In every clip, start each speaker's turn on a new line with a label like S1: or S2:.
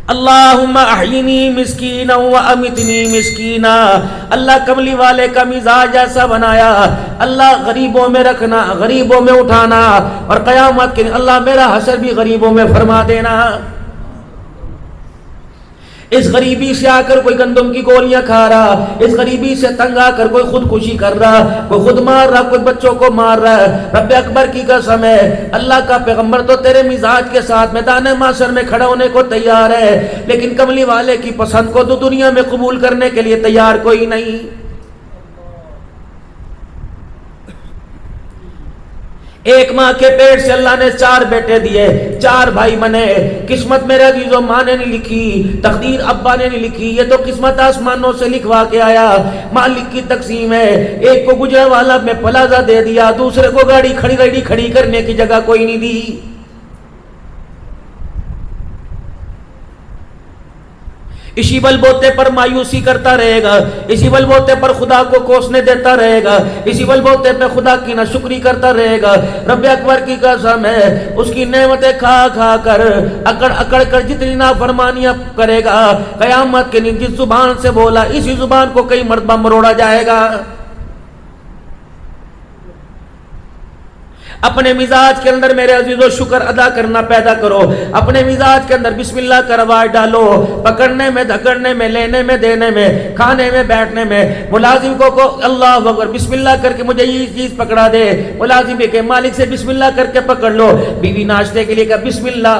S1: اللہم احینی مسکینا و امیتنی مسکینا، اللہ کملی والے کا مزاج ایسا بنایا، اللہ غریبوں میں رکھنا، غریبوں میں اٹھانا، اور قیامت کے دن اللہ میرا حشر بھی غریبوں میں فرما دینا۔ اس غریبی سے آ کر کوئی گندم کی گولیاں کھا رہا، اس غریبی سے تنگ آ کر کوئی خودکشی کر رہا، کوئی خود مار رہا، کوئی بچوں کو مار رہا ہے، رب اکبر کی قسم ہے اللہ کا پیغمبر تو تیرے مزاج کے ساتھ میدان محشر میں کھڑا ہونے کو تیار ہے، لیکن کملی والے کی پسند کو تو دنیا میں قبول کرنے کے لیے تیار کوئی نہیں۔ ایک ماں کے پیٹ سے اللہ نے 4 بیٹے دیے، 4 بھائی بنے۔ قسمت میرے عزیزوں ماں نے نہیں لکھی، تقدیر ابا نے نہیں لکھی، یہ تو قسمت آسمانوں سے لکھوا کے آیا۔ مالک کی تقسیم ہے، ایک کو گجرانوالہ میں پلازہ دے دیا، دوسرے کو گاڑی کھڑی کرنے کی جگہ کوئی نہیں دی۔ اسی بل بوتے پر مایوسی کرتا رہے گا، اسی بل بوتے پر خدا کو کوسنے دیتا رہے گا، اسی بل بوتے پہ خدا کی ناشکری کرتا رہے گا۔ رب اکبر کی قسم ہے اس کی نعمتیں کھا کھا کر اکڑ کر جتنی نافرمانیاں کرے گا، قیامت کے دن جس زبان سے بولا اسی زبان کو کئی مرتبہ مروڑا جائے گا۔ اپنے مزاج کے اندر میرے عزیزو شکر ادا کرنا پیدا کرو، اپنے مزاج کے اندر بسم اللہ کا رواج ڈالو، پکڑنے میں، دھکڑنے میں، لینے میں، دینے میں، کھانے میں، بیٹھنے میں۔ ملازم کو اللہ اکبر بسم اللہ کر کے مجھے یہ چیز پکڑا دے، ملازم کے مالک سے بسم اللہ کر کے پکڑ لو، بیوی ناشتے کے لیے کہ بسم اللہ،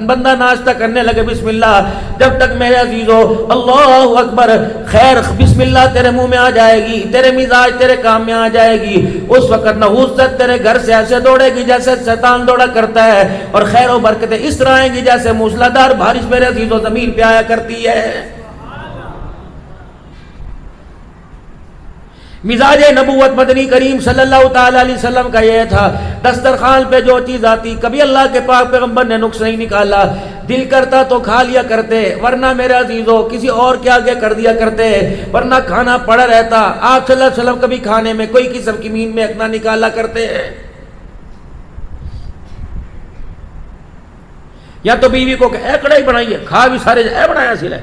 S1: بندہ ناشتہ کرنے لگے بسم اللہ۔ جب تک میرے عزیزو اللہ اکبر خیر بسم اللہ تیرے منہ میں آ جائے گی، تیرے مزاج تیرے کام میں آ جائے گی، اس وقت نحوست تیرے گھر سے ایسے دوڑے گی جیسے شیطان دوڑا کرتا ہے، اور خیر و برکتیں اس طرح آئیں گی جیسے موسلادھار بارش میرے عزیز و زمین پہ آیا کرتی ہے۔ مزاج نبوت مدنی کریم صلی اللہ تعالی علیہ وسلم کا یہ تھا، دسترخوان پہ جو چیز آتی کبھی اللہ کے پاک پیغمبر نے نقص نہیں نکالا، دل کرتا تو کھا لیا کرتے، ورنہ میرے عزیزو کسی اور کے آگے کر دیا کرتے، ورنہ کھانا پڑا رہتا۔ آپ صلی اللہ علیہ وسلم کبھی کھانے میں کوئی قسم کی مین میں نہ نکالا کرتے ہیں۔ یا تو بیوی کو کہ اے کڑھائی بنائیے، کھا بھی سارے اے بنایا سلے۔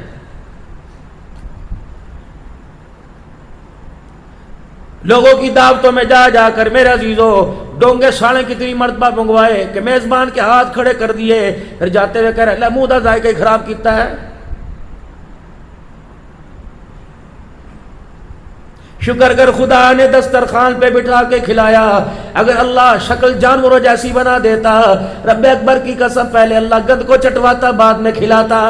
S1: لوگوں کی دعوتوں میں جا جا کر میرے عزیزو ڈونگے ساڑھیں کتنی مرتبہ منگوائے کہ میزبان کے ہاتھ کھڑے کر دیے، پھر جاتے ہوئے کہہ رہے اللہ منہ دا ذائقہ خراب کیتا ہے۔ شکر کر خدا نے دسترخوان پہ بٹھا کے کھلایا، اگر اللہ شکل جانوروں جیسی بنا دیتا، رب اکبر کی قسم پہلے اللہ گند کو چٹواتا بعد میں کھلاتا۔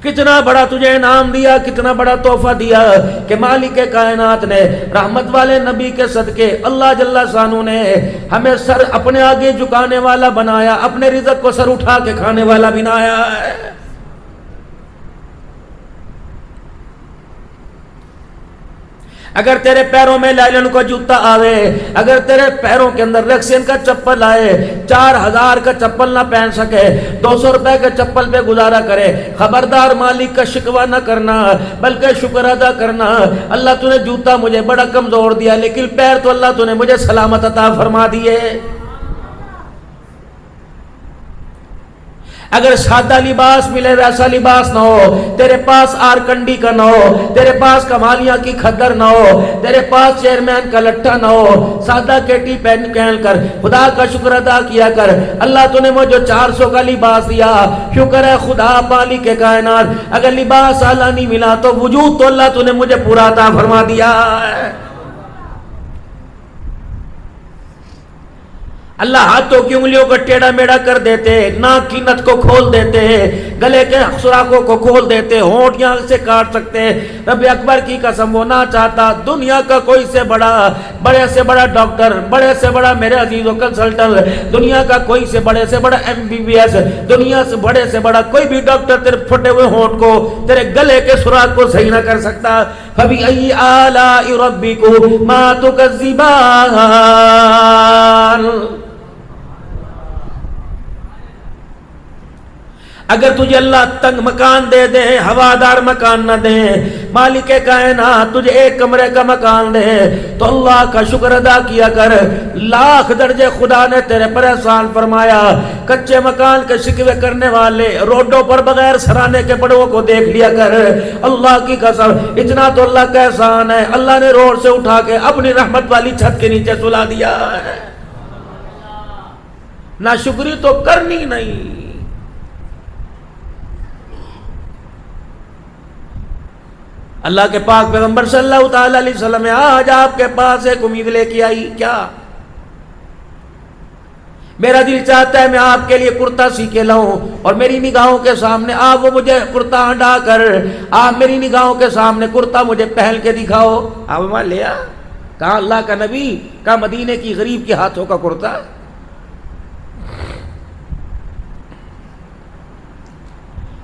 S1: کتنا بڑا تجھے انعام دیا، کتنا بڑا تحفہ دیا کہ مالک کائنات نے رحمت والے نبی کے صدقے اللہ جل شانہ نے ہمیں سر اپنے آگے جھکانے والا بنایا، اپنے رزق کو سر اٹھا کے کھانے والا بنایا ہے۔ اگر تیرے پیروں میں لائلن کا جوتا آوے، اگر تیرے پیروں کے اندر ریکسین کا چپل آئے، 4000 کا چپل نہ پہن سکے، 200 روپے کے چپل پہ گزارا کرے، خبردار مالک کا شکوہ نہ کرنا بلکہ شکر ادا کرنا۔ اللہ تو نے جوتا مجھے بڑا کمزور دیا لیکن پیر تو اللہ تو نے مجھے سلامت عطا فرما دیے۔ اگر سادہ لباس ملے ویسا لباس نہ ہو، تیرے پاس آرکنڈی کا نہ ہو، تیرے پاس کمالیاں کی کھدر نہ ہو، تیرے پاس چیئرمین کا لٹھا نہ ہو، سادہ کیٹی پہن کر خدا کا شکر ادا کیا کر۔ اللہ تو نے مجھے 400 کا لباس دیا، شکر ہے خدا مالک کے کائنات۔ اگر لباس اعلیٰ نہیں ملا تو وجود تو اللہ تو نے مجھے پورا عطا فرما دیا ہے۔ اللہ ہاتھوں کی انگلیوں کو ٹیڑھا میڑھا کر دیتے، ناک کی نت کو کھول دیتے، گلے کے سوراخوں کو کھول دیتے، ہونٹ یہاں سے کاٹ سکتے۔ رب اکبر کی قسم وہ نہ چاہتا دنیا کا کوئی سے بڑے سے بڑا ڈاکٹر، بڑے سے بڑا میرے عزیز و کنسلٹنٹ، دنیا کا کوئی سے بڑا MBBS، دنیا سے بڑے سے بڑا کوئی بھی ڈاکٹر تیرے پھٹے ہوئے ہونٹ کو، تیرے گلے کے سوراخ کو صحیح نہ کر سکتا۔ فَبِأَيِّ آلَاءِ رَبِّكُمَا تُكَذِّبَانِ۔ اگر تجھے اللہ تنگ مکان دے دے، ہوادار مکان نہ دے، مالک کائنات تجھے ایک کمرے کا مکان دے، تو اللہ کا شکر ادا کیا کر۔ لاکھ درجے خدا نے تیرے پر احسان فرمایا۔ کچے مکان کے شکوے کرنے والے روڈوں پر بغیر سرانے کے بڑوں کو دیکھ لیا کر۔ اللہ کی قسم اتنا تو اللہ کا احسان ہے، اللہ نے روڈ سے اٹھا کے اپنی رحمت والی چھت کے نیچے سلا دیا ہے۔ ناشکری تو کرنی نہیں۔ اللہ کے پاک پیغمبر صلی اللہ تعالی علیہ وسلم نے آج آپ کے پاس ایک امید لے کے آئی، کیا؟ میرا دل چاہتا ہے میں آپ کے لیے کرتا سی کے لاؤں، اور میری نگاہوں کے سامنے آپ وہ مجھے کرتا ہٹا کر آپ میری نگاہوں کے سامنے کرتا مجھے پہن کے دکھاؤ۔ آپ وہاں لیا، کہاں اللہ کا نبی، کہاں مدینے کی غریب کے ہاتھوں کا کرتا۔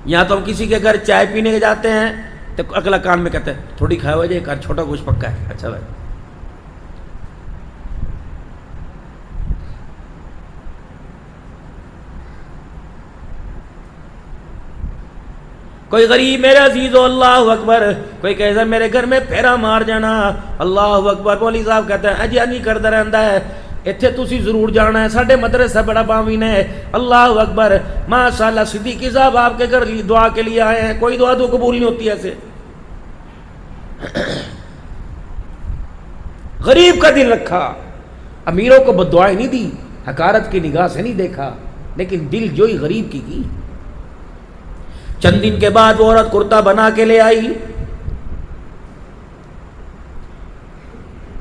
S1: یہاں تو ہم کسی کے گھر چائے پینے کے جاتے ہیں تو اگلا کان میں کہتے ہیں تھوڑی کھایا ہوا جائے، کہا چھوٹا گوشت پکا ہے، اچھا بھائی۔ کوئی غریب میرے عزیزو اللہ اکبر، کوئی کہتا ہے میرے گھر میں پھیرا مار جانا، اللہ اکبر۔ مولوی صاحب کہتے ہیں اجی نہیں کرتا رہتا ہے، اتھے تسی ضرور جانا ہے، ساڈے مدرسہ بڑا باوین ہے، اللہ اکبر۔ ماشاءاللہ صدیقی صاحب آپ کے گھر دعا کے لیے آئے ہیں، کوئی دعا تو قبول نہیں ہوتی ایسے۔ غریب کا دل رکھا، امیروں کو بددعائیں نہیں دی، حقارت کی نگاہ سے نہیں دیکھا، لیکن دل جوئی غریب کی۔ چند دن کے بعد وہ عورت کرتا بنا کے لے آئی،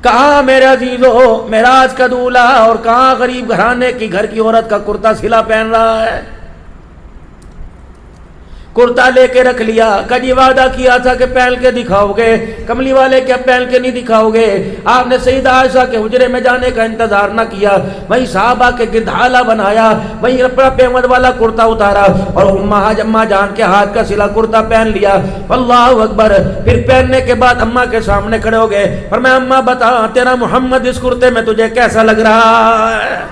S1: کہاں میرے عزیزو معراج کا دولہا اور کہاں غریب گھرانے کی گھر کی عورت کا کرتا سلا پہن رہا ہے۔ کرتا لے کے رکھ لیا، کجی وعدہ کیا تھا کہ پہن کے دکھاؤ گے، کملی والے کیا پہن کے نہیں دکھاؤ گے؟ آپ نے سیدہ عائشہ کے حجرے میں جانے کا انتظار نہ کیا، وہیں صحابہ کے گدھالا بنایا، وہیں اپنا پیمد والا کرتا اتارا اور اماں جان کے ہاتھ کا سلا کرتا پہن لیا، اللہ اکبر۔ پھر پہننے کے بعد اماں کے سامنے کھڑے ہو گئے، فرمایا اماں بتا تیرا محمد اس کرتے میں تجھے کیسا لگ رہا ہے؟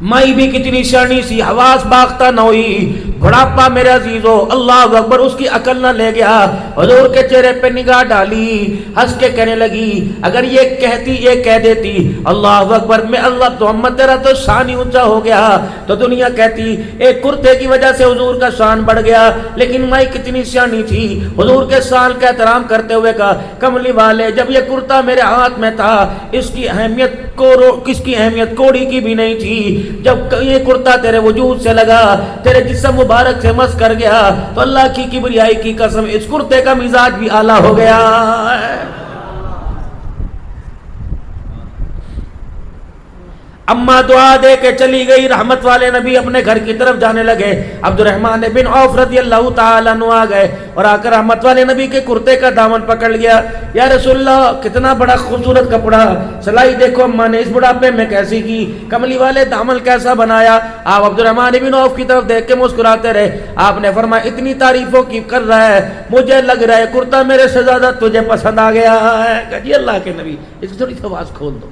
S1: مائی بھی کتنی شرنی سی، حواس باختہ نہ ہوئی، بڑھاپا میرے عزیزو اللہ اکبر، اس کی عقل نہ لے گیا۔ حضور کے چہرے پہ نگاہ ڈالی، ہنس کے کہنے لگی اگر یہ کہتی یہ کہہ دیتی اللہ اکبر میں اللہ محمد تیرا تو شان ہی اونچا ہو گیا، تو دنیا کہتی ایک کرتے کی وجہ سے حضور کا شان بڑھ گیا۔ لیکن مائی کتنی شانی تھی، حضور کے شان کا احترام کرتے ہوئے کہا کملی والے جب یہ کرتا میرے ہاتھ میں تھا اس کی اہمیت کوڑی کی بھی نہیں تھی، جب یہ کرتا تیرے وجود سے لگا، تیرے جسم مبارک سے مس کر گیا، تو اللہ کی کبریائی کی قسم اس کرتے کا مزاج بھی اعلیٰ ہو گیا ہے۔ اماں دعا دے کے چلی گئی، رحمت والے نبی اپنے گھر کی طرف جانے لگے۔ عبد الرحمن بن عوف رضی اللہ تعالیٰ عنہ آ گئے اور آ کر رحمت والے نبی کے کرتے کا دامن پکڑ لیا، یا رسول اللہ کتنا بڑا خوبصورت کپڑا، سلائی دیکھو اماں نے اس بڑھاپے میں کیسی کی، کملی والے دامن کیسا بنایا۔ آپ عبد الرحمن بن عوف کی طرف دیکھ کے مسکراتے رہے۔ آپ نے فرمایا اتنی تعریفوں کی کر رہا ہے، مجھے لگ رہا ہے کرتا میرے سے زیادہ تجھے پسند آ گیا ہے۔ کہ جی اللہ کے نبی اس کی تھوڑی سی آواز کھول دو۔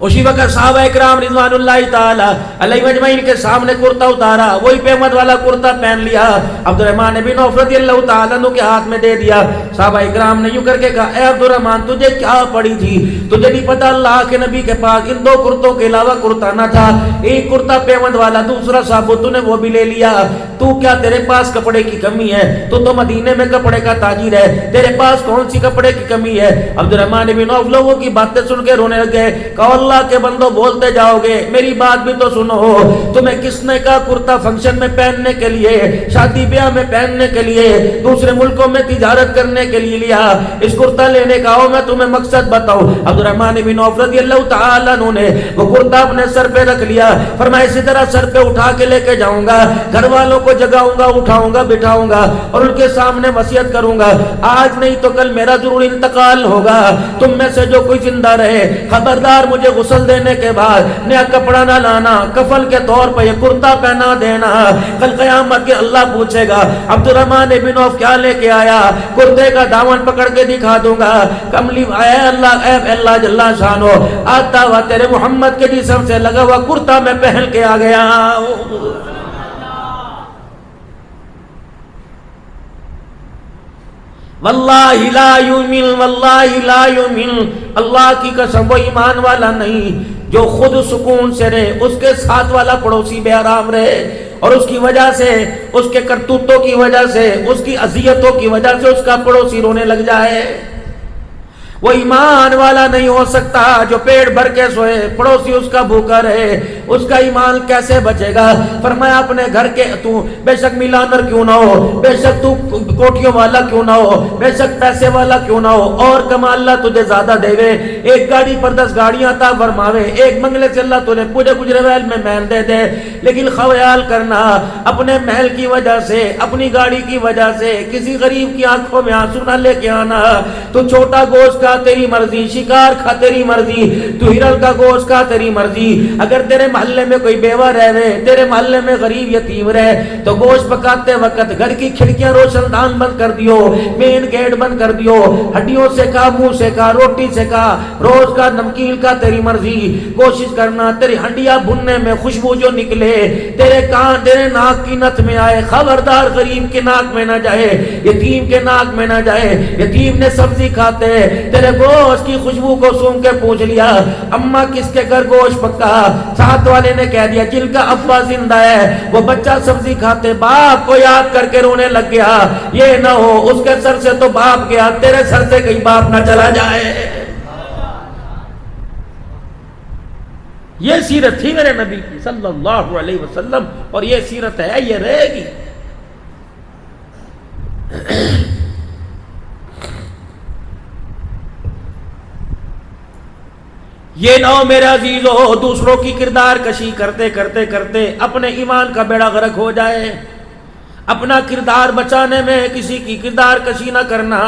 S1: اسی وقت صحابہ اکرام رضوان اللہ تعالی علیہ مجمعین کے سامنے کرتا اتارا، وہی پیمد والا کرتا پہن لیا، عبد الرحمن بن عوف رضی اللہ تعالیٰ عنہ کے ہاتھ میں دے دیا۔ صحابہ اکرام نے یوں کر کے کہا اے عبد الرحمن تجھے کیا پڑی تھی، تجھے نہیں پتا اللہ کے نبی کے پاس ان دو کرتوں کے علاوہ کرتا نہ تھا، ایک کرتا پیمد والا دوسرا صاحب تو نے وہ بھی لے لیا، تو کیا تیرے پاس کپڑے کی کمی ہے؟ تو مدینے میں کپڑے کا تاجر ہے، تیرے پاس کون سی کپڑے کی کمی ہے؟ عبد الرحمن بن عوف لوگوں کی باتیں سن کے رونے لگے، کہا اللہ کے بندوں بولتے جاؤ گے میری بات بھی تو سنو، تمہیں کس نے کہا کرتا فنکشن میں پہننے کے لیے، شادی بیاہ میں پہننے کے لیے، دوسرے ملکوں میں تجارت کرنے کے لیے لیا؟ اس کرتا لینے کا آؤ میں تمہیں مقصد بتاؤں۔ عبد الرحمن بن عوف رضی اللہ تعالیٰ عنہ نے وہ کرتا اپنے سر پہ رکھ لیا، فرمایا اسی طرح سر پہ اٹھا کے لے کے جاؤں گا، گھر والوں کو جگاؤں گا، اٹھاؤں گا، بٹھاؤں گا اور ان کے سامنے وصیت کروں گا، آج نہیں تو کل میرا ضرور انتقال ہوگا، تم میں سے جو کوئی زندہ رہے خبردار مجھے غسل دینے کے بعد نیا کپڑا نہ لانا، کفن کے طور پر یہ کرتا پہنا دینا. کل قیامت کے اللہ پوچھے گا عبد الرحمن بن عوف کیا لے کے آیا؟ کرتے کا دامن پکڑ کے دکھا دوں گا. کملی اے اللہ جل شانو، آتا ہوا تیرے محمد کے جسم سے لگا ہوا کرتا میں پہن کے آ گیا. واللہ لا یؤمن، واللہ لا یؤمن، اللہ کی قسم وہ ایمان والا نہیں جو خود سکون سے رہے، اس کے ساتھ والا پڑوسی بے آرام رہے، اور اس کی وجہ سے، اس کے کرتوتوں کی وجہ سے، اس کی اذیتوں کی وجہ سے اس کا پڑوسی رونے لگ جائے. وہ ایمان والا نہیں ہو سکتا جو پیٹ بھر کے سوئے، پڑوسی اس کا بھوکا رہے. اس کا ایمان کیسے بچے گا؟ فرمایا اپنے گھر کے تو بے شک میلانر کیوں نہ ہو، بے شک تو کوٹھیوں والا کیوں نہ ہو، بے شک پیسے والا کیوں نہ ہو، اور کما اللہ تجھے زیادہ دے وے، ایک گاڑی پر 10 گاڑیاں عطا فرماوے، ایک بنگلے سے اللہ تجھے پورے گجرے محل میں محل دے دے، لیکن خیال کرنا اپنے محل کی وجہ سے، اپنی گاڑی کی وجہ سے کسی غریب کی آنکھوں میں آنسو نہ لے کے آنا. تو چھوٹا گوشت کھا تیری مرضی، شکار کھا تیری مرضی، تو ہرن کا گوشت کھا تیری مرضی. اگر تیرے محلے میں کوئی بیوہ رہے، تیرے محلے میں غریب یتیم رہے، تو گوشت پکاتے وقت گھر کی کھڑکیاں روشن دان بند کر دیو، مین گیٹ بند کر دیو، ہڈیوں سے کھا، منہ سے کھا، روٹی سے کھا، روز کا نمکین کا تیری مرضی. کوشش کرنا تیری ہڈیاں بھننے میں خوشبو جو نکلے تیرے کان، تیرے ناک کی نت میں آئے، خبردار غریب کے ناک میں نہ جائے، یتیم کے ناک میں نہ جائے. یتیم نے سبزی کھاتے تیرے گوشت کی خوشبو کو سونگ کے پوچھ لیا اماں کس کے گھر گوشت پکا؟ ساتھ والے نے کہہ دیا جن کا ابا زندہ ہے. وہ بچہ سبزی کھاتے باپ کو یاد کر کے رونے لگ گیا. یہ نہ ہو اس کے سر سے تو باپ گیا، تیرے سر سے کہیں باپ نہ چلا جائے. یہ سیرت تھی میرے نبی کی صلی اللہ علیہ وسلم، اور یہ سیرت ہے، یہ رہے گی. یہ نہ ہو میرے عزیزو دوسروں کی کردار کشی کرتے کرتے کرتے اپنے ایمان کا بیڑا غرق ہو جائے. اپنا کردار بچانے میں کسی کی کردار کشی نہ کرنا،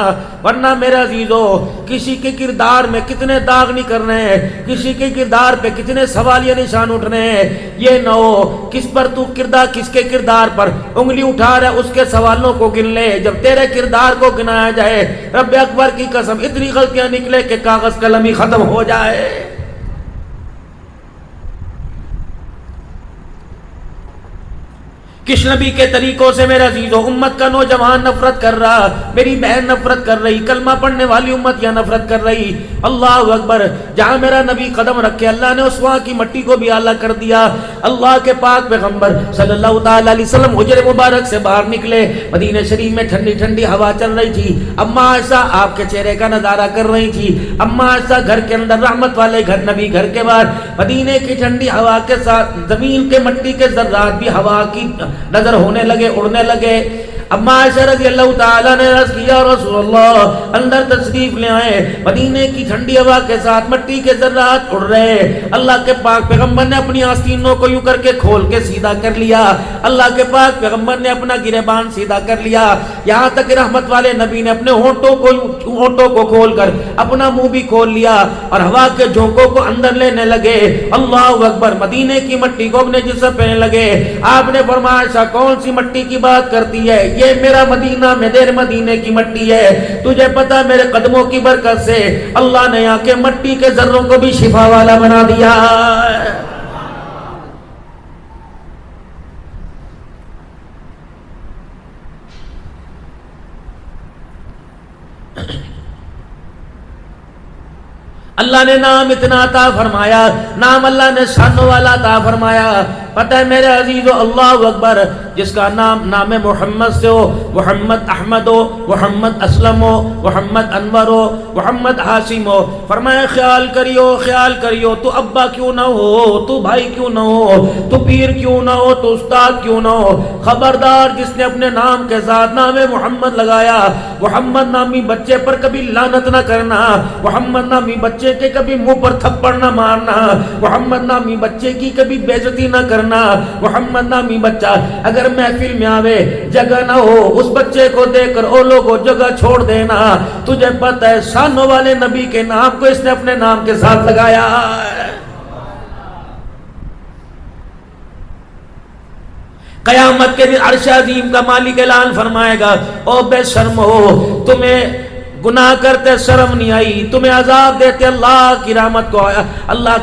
S1: ورنہ میرے عزیزو کسی کے کردار میں کتنے داغ نہیں کرنے ہیں، کسی کے کردار پہ کتنے سوالیہ نشان اٹھنے ہیں. یہ نہ ہو کس پر تو کردار، کس کے کردار پر انگلی اٹھا رہا ہے اس کے سوالوں کو گن لے. جب تیرے کردار کو گنایا جائے رب اکبر کی قسم اتنی غلطیاں نکلے کہ کاغذ قلم ہی ختم ہو جائے. کس نبی کے طریقوں سے میرے عزیزو امت کا نوجوان نفرت کر رہا، میری بہن نفرت کر رہی، کلمہ پڑھنے والی امت یا نفرت کر رہی. اللہ اکبر. جہاں میرا نبی قدم رکھے اللہ نے اس وہاں کی مٹی کو بھی اعلیٰ کر دیا. اللہ کے پاک پیغمبر صلی اللہ تعالی علیہ وسلم حجر مبارک سے باہر نکلے، مدینہ شریف میں ٹھنڈی ٹھنڈی ہوا چل رہی تھی. اما عائشہ آپ کے چہرے کا نظارہ کر رہی تھی. اما عائشہ گھر کے اندر، رحمت والے گھر، نبی گھر کے باہر، مدینے کی ٹھنڈی ہوا کے ساتھ زمین کے مٹی کے ذرات بھی ہوا کی نظر ہونے لگے، اڑنے لگے. اما عائشہ رضی اللہ تعالیٰ نے عرض کیا رسول اللہ اندر تشریف لے آئے، مدینے کی ٹھنڈی ہوا کے ساتھ مٹی کے ذرات اڑ رہے. اللہ کے پاک پیغمبر نے اپنی آستینوں کو یوں کر کے کھول کے سیدھا کر لیا. اللہ کے پاک پیغمبر نے اپنا گریبان سیدھا کر لیا. یہاں تک کہ رحمت والے نبی نے اپنے ہونٹوں کو کھول کر اپنا منہ بھی کھول لیا اور ہوا کے جھونکوں کو اندر لینے لگے. اللہ اکبر. مدینے کی مٹی کو اپنے جسم پہنے لگے. آپ نے فرمایا کون سی مٹی کی بات کرتی ہے؟ یہ میرا مدینہ میں دیر مدینے کی مٹی ہے. تجھے پتا میرے قدموں کی برکت سے اللہ نے یہاں کے مٹی کے ذروں کو بھی شفا والا بنا دیا. اللہ نے نام اتنا عطا فرمایا، نام اللہ نے شان والا عطا فرمایا. پتہ ہے میرے عزیزو اللہ اکبر، جس کا نام محمد سے ہو، محمد احمد ہو، محمد اسلم ہو، محمد انور ہو، محمد حاشم ہو، فرمایا خیال کریو تو ابا کیوں نہ ہو، تو بھائی کیوں نہ ہو، تو پیر کیوں نہ ہو، تو استاد کیوں نہ ہو، خبردار جس نے اپنے نام کے ساتھ نام محمد لگایا، محمد نامی بچے پر کبھی لعنت نہ کرنا، محمد نامی بچے کے کبھی منہ پر تھپڑ نہ مارنا، محمد نامی بچے کی کبھی بے عزتی نہ کرنا. کرنا محمد نامی بچہ اگر محفل میں آوے جگہ نہ ہو اس بچے کو دیکھ کر او لوگوں جگہ چھوڑ دینا، تجھے پتہ ہے شانوں والے نبی کے نام کو اس نے اپنے نام کے ساتھ لگایا ہے۔ قیامت کے دن عرش عظیم کا مالک اعلان فرمائے گا، او بے شرم ہو، تمہیں گناہ کرتے شرم نہیں آئی، تمہیں عذاب دیتے اللہ کی رحمت کو اللہ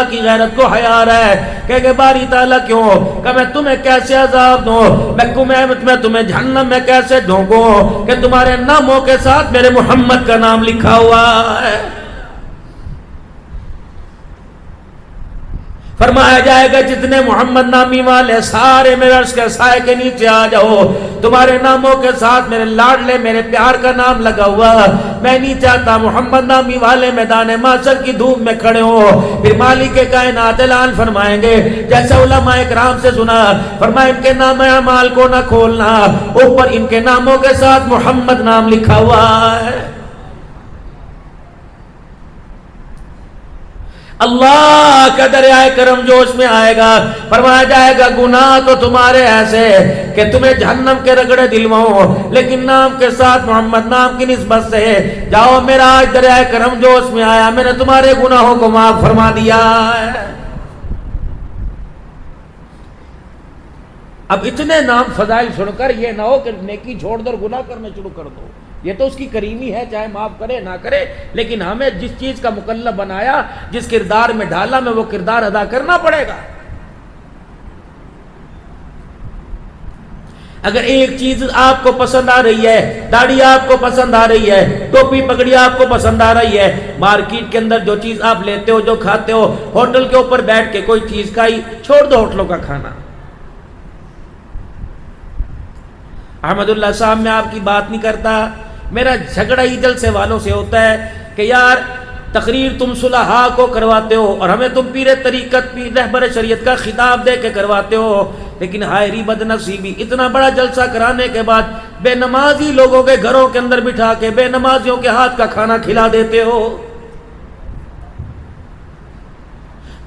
S1: کی غیرت کو حیا آ رہا ہے کہ باری تعالیٰ کیوں کہ میں تمہیں کیسے عذاب دوں، میں تمہیں جہنم میں کیسے ڈھونکوں کہ تمہارے ناموں کے ساتھ میرے محمد کا نام لکھا ہوا ہے۔ فرمایا جائے گا جتنے محمد نامی والے سارے میرے عرش کے سائے کے نیچے آ جاؤ، تمہارے ناموں کے ساتھ میرے لاڈلے میرے پیار کا نام لگا ہوا، میں نہیں چاہتا محمد نامی والے میدان محشر کی دھوپ میں کھڑے ہوں۔ پھر مالک کائنات اعلان فرمائیں گے جیسے علماء کرام سے سنا، فرمایا ان کے نام اعمال کو نہ کھولنا، اوپر ان کے ناموں کے ساتھ محمد نام لکھا ہوا ہے۔ اللہ کا دریائے کرم جوش میں آئے گا، فرمایا جائے گا گناہ تو تمہارے ایسے کہ تمہیں جہنم کے رگڑے دلواؤں، لیکن نام کے ساتھ محمد نام کی نسبت سے جاؤ میرا آج دریائے کرم جوش میں آیا، میں نے تمہارے گناہوں کو معاف فرما دیا ہے۔ اب اتنے نام فضائل سن کر یہ نہ ہو کہ نیکی چھوڑ دو اور گناہ کرنے شروع کر دو، یہ تو اس کی کریمی ہے، چاہے معاف کرے نہ کرے، لیکن ہمیں جس چیز کا مکلف بنایا، جس کردار میں ڈالا، میں وہ کردار ادا کرنا پڑے گا۔ اگر ایک چیز آپ کو پسند آ رہی ہے، داڑھی آپ کو پسند آ رہی ہے، ٹوپی پگڑی آپ کو پسند آ رہی ہے، مارکیٹ کے اندر جو چیز آپ لیتے ہو جو کھاتے ہو، ہوٹل کے اوپر بیٹھ کے کوئی چیز کھائی، چھوڑ دو ہوٹلوں کا کھانا۔ احمد اللہ صاحب میں آپ کی بات نہیں کرتا، میرا جھگڑا ہی جلسے والوں سے ہوتا ہے کہ یار تقریر تم صلحاء کو کرواتے ہو اور ہمیں تم پیر طریقت پیر رہبر شریعت کا خطاب دے کے کرواتے ہو، لیکن ہائری بد نصیبی اتنا بڑا جلسہ کرانے کے بعد بے نمازی لوگوں کے گھروں کے اندر بٹھا کے بے نمازیوں کے ہاتھ کا کھانا کھلا دیتے ہو۔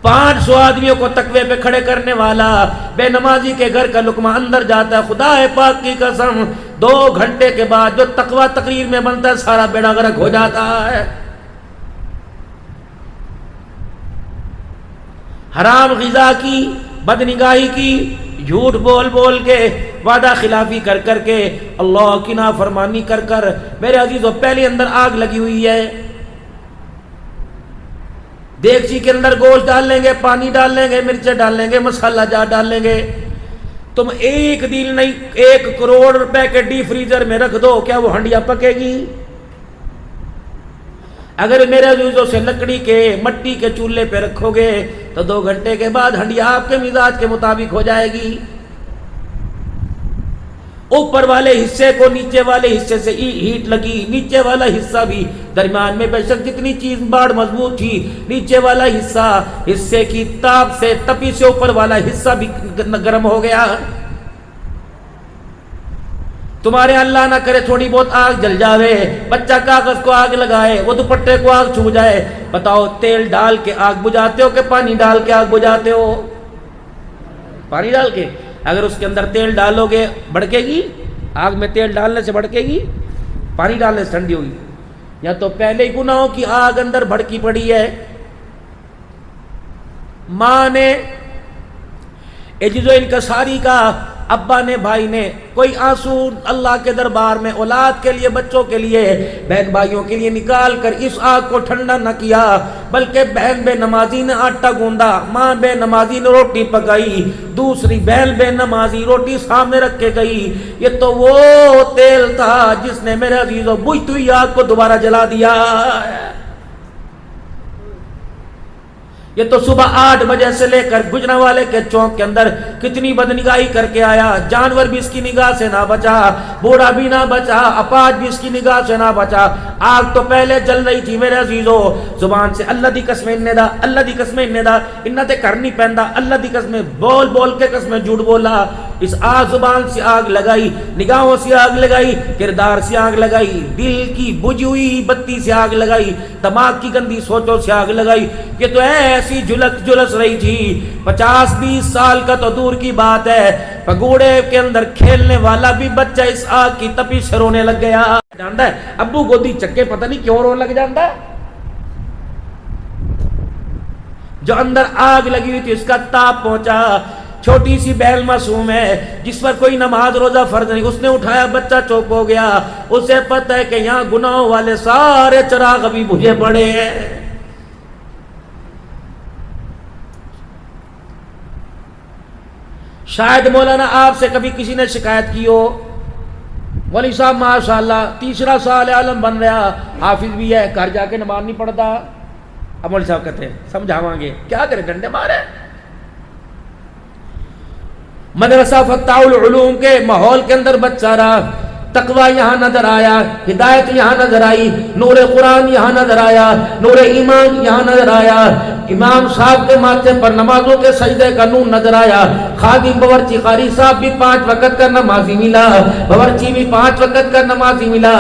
S1: 500 آدمیوں کو تقوی پہ کھڑے کرنے والا بے نمازی کے گھر کا لقمہ اندر جاتا ہے، خدا پاک کی قسم 2 گھنٹے کے بعد جو تقوی تقریر میں بنتا ہے سارا بیڑا غرق ہو جاتا ہے۔ حرام غذا کی، بدنگاہی کی، جھوٹ بول بول کے، وعدہ خلافی کر کر کے، اللہ کی نافرمانی کر کر، میرے عزیزوں پہلے اندر آگ لگی ہوئی ہے، دیگچی کے اندر گوشت ڈال لیں گے، پانی ڈال لیں گے، مرچیں ڈال لیں گے، مسالہ جات ڈال لیں گے، تم ایک دن نہیں 1 کروڑ روپے کے ڈی فریزر میں رکھ دو، کیا وہ ہنڈیا پکے گی؟ اگر میرے عزیزوں سے لکڑی کے مٹی کے چولہے پہ رکھو گے تو 2 گھنٹے کے بعد ہنڈیا آپ کے مزاج کے مطابق ہو جائے گی۔ اوپر والے حصے کو نیچے والے حصے سے ہیٹ لگی، نیچے والا حصہ بھی درمیان میں بے شک جتنی چیز باڑ مضبوط تھی، نیچے والا حصے کی تاپ سے تپی سے اوپر والا حصہ بھی گرم ہو گیا۔ تمہارے اللہ نہ کرے تھوڑی بہت آگ جل جاوے، بچہ کاغذ کو آگ لگائے، وہ دوپٹے کو آگ چھو جائے، بتاؤ تیل ڈال کے آگ بجھاتے ہو کہ پانی ڈال کے آگ بجھاتے ہو؟ پانی ڈال کے۔ اگر اس کے اندر تیل ڈالو گے بھڑکے گی؟ آگ میں تیل ڈالنے سے بھڑکے گی؟ پانی ڈالنے سے ٹھنڈی ہوگی؟ یا تو پہلے ہی گناہوں کی آگ اندر بھڑکی پڑی ہے۔ ماں نے عجز و انکساری کا، ابا نے، بھائی نے، کوئی آنسو اللہ کے دربار میں اولاد کے لیے، بچوں کے لیے، بہن بھائیوں کے لیے نکال کر اس آگ کو ٹھنڈا نہ کیا، بلکہ بہن بے نمازی نے آٹا گوندا، ماں بے نمازی نے روٹی پکائی، دوسری بہن بے نمازی روٹی سامنے رکھ کے گئی۔ یہ تو وہ تیل تھا جس نے میرے عزیزوں بجھتی ہوئی آگ کو دوبارہ جلا دیا۔ یہ تو صبح 8 بجے سے لے کر گجرانوالے کے چوک کے اندر کتنی بدنگاہی کر کے آیا، جانور بھی اس کی نگاہ سے نہ بچا، بوڑھا بھی نہ بچا، اپاہج بھی اس کی نگاہ سے نہ بچا۔ آگ تو پہلے جل رہی تھی میرے عزیزو، زبان سے اللہ دی قسم اننے دا، اللہ دی قسم اننے دا، انہ تے کرنی پہندا، اللہ دی قسم بول بول کے قسم جھوٹ بولا۔ اس آگ زبان سے آگ لگائی، نگاہوں سے آگ لگائی، کردار سے آگ لگائی، دل کی بجھی ہوئی بتی سے آگ لگائی، دماغ کی گندی سوچوں سے آگ لگائی۔ یہ تو ایسا ایسی جلس رہی تھی 50-20 سال کا تو دور کی بات ہے، پگوڑے کے اندر کھیلنے والا بھی بچہ اس آگ کی تپش سے رونے لگ گیا. جانتا ہے ابو گودی چکے پتہ نہیں کیوں رونے لگ جانتا ہے. جو اندر آگ لگی ہوئی تھی اس کا تاپ پہنچا. چھوٹی سی بہل معصوم ہے جس پر کوئی نماز روزہ فرض نہیں، اس نے اٹھایا، بچہ چوپ ہو گیا. اسے پتہ ہے کہ یہاں گناہوں والے سارے چراغ ابھی بجھے پڑے ہیں. شاید مولانا آپ سے کبھی کسی نے شکایت کی ہو، ولی صاحب ماشاءاللہ 3 سال عالم بن رہا، حافظ بھی ہے، گھر جا کے نماز نہیں پڑھتا. اب مولوی صاحب کہتے ہیں سمجھاواں گے، کیا کرے، ڈنڈے مارے. مدرسہ فتح العلوم کے ماحول کے اندر بچہ رہا، تقوی یہاں نظر آیا، ہدایت یہاں نظر آئی، نور قرآن یہاں نظر آیا، نور ایمان یہاں نظر آیا. امام صاحب کے ماتھے پر نمازوں کے سجدے کا نور نظر آیا. خادم باورچی قاری صاحب بھی 5 وقت کا نمازی ملا، باورچی بھی 5 وقت کا نمازی ملا.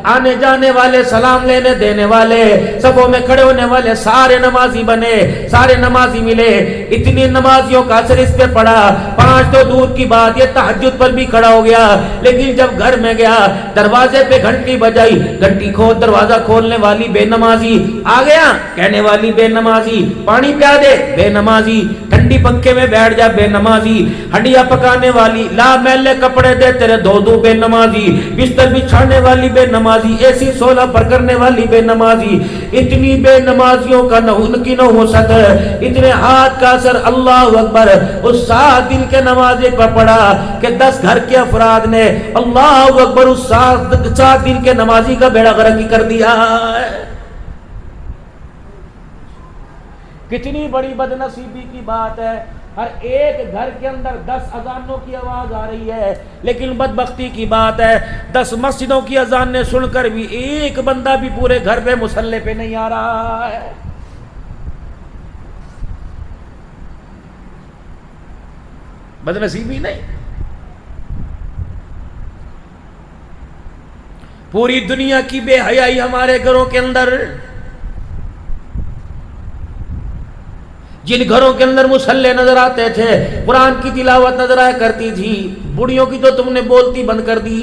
S1: آنے جانے والے، سلام لینے دینے والے، صفوں میں کھڑے ہونے والے سارے نمازی بنے، سارے نمازی ملے. اتنی نمازیوں کا اثر اس پہ پڑا. 5 تو دور کی بات، یہ تہجد پر بھی کھڑا ہو گیا. لیکن جب گھر میں گیا دروازے پہ گھنٹی بجائی، گھنٹی کھول، دروازہ کھولنے والی بے نمازی، آ گیا کہنے والی بے نمازی، پانی پیا دے بے نمازی، ٹھنڈی پنکھے میں بیٹھ جا بے نمازی، ہنڈیا پکانے والی، لا میلے کپڑے دے تیرے دھو دوں بے نمازی، بستر بچھانے والی بے نمازی، ایسی سولہ پر کرنے والی بے نمازی. اتنی بے نمازیوں کا ان کی نحوست، اتنے ہاتھ کا اثر. اللہ اکبر. اس 7 دن کے نمازے پر پڑا کہ 10 گھر کے افراد نے اللہ اکبر اس 7 دن کے نمازی کا بیڑا غرق کر دیا. کتنی بڑی بدنصیبی کی بات ہے. ہر ایک گھر کے اندر 10 اذانوں کی آواز آ رہی ہے، لیکن بدبختی کی بات ہے 10 مسجدوں کی اذانیں سن کر بھی ایک بندہ بھی پورے گھر پہ مصلی پہ نہیں آ رہا ہے. بدنصیبی نہیں. پوری دنیا کی بے حیائی ہمارے گھروں کے اندر. جن گھروں کے اندر مصلی نظر آتے تھے، قرآن کی تلاوت نظر آیا کرتی تھی، بڑیوں کی تو تم نے بولتی بند کر دی.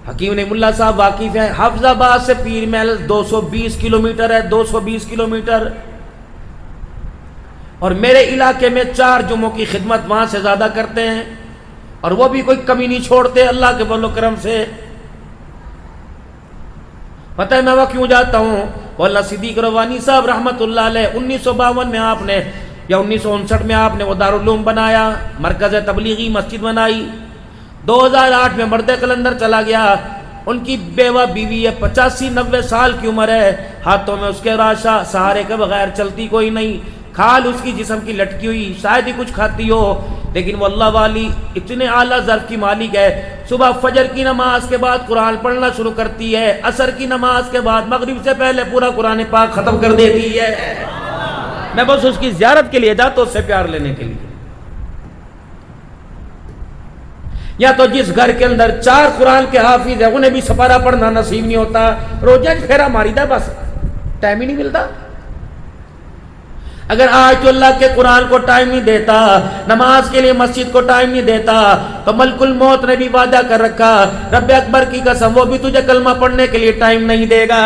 S1: حکیم نے ملا صاحب واقف ہیں، حافظ آباد سے پیر محل 220 کلومیٹر ہے، 220 کلومیٹر. اور میرے علاقے میں 4 جمعوں کی خدمت وہاں سے زیادہ کرتے ہیں، اور وہ بھی کوئی کمی نہیں چھوڑتے اللہ کے فضل و کرم سے. پتہ ہے میں وہ کیوں جاتا ہوں؟ مولانا صدیق روانی صاحب رحمت اللہ علیہ 1952 میں آپ نے یا 1959 میں آپ نے وہ دارالعلوم بنایا، مرکز تبلیغی مسجد بنائی. 2008 میں مرد قلندر چلا گیا. ان کی بیوہ بیوی ہے، 85-90 سال کی عمر ہے، ہاتھوں میں اس کے راشا، سہارے کے بغیر چلتی کوئی نہیں، کھال اس کی جسم کی لٹکی ہوئی، شاید ہی کچھ کھاتی ہو. لیکن وہ اللہ والی اتنے اعلیٰ ظرف کی مالک ہے. صبح فجر کی نماز کے بعد قرآن پڑھنا شروع کرتی ہے، عصر کی نماز کے بعد مغرب سے پہلے پورا قرآن پاک ختم کر دیتی ہے. میں بس اس کی زیارت کے لیے جاتا ہوں، اس سے پیار لینے کے لیے. یا تو جس گھر کے اندر 4 قرآن کے حافظ ہیں انہیں بھی سپارہ پڑھنا نصیب نہیں ہوتا، روزہ پھیرا ماری دا، بس ٹائم ہی نہیں ملتا. اگر آج تو اللہ کے قرآن کو ٹائم نہیں دیتا، نماز کے لیے مسجد کو ٹائم نہیں دیتا، تو ملک الموت نے بھی وعدہ کر رکھا، رب اکبر کی قسم وہ بھی تجھے کلمہ پڑھنے کے لیے ٹائم نہیں دے گا.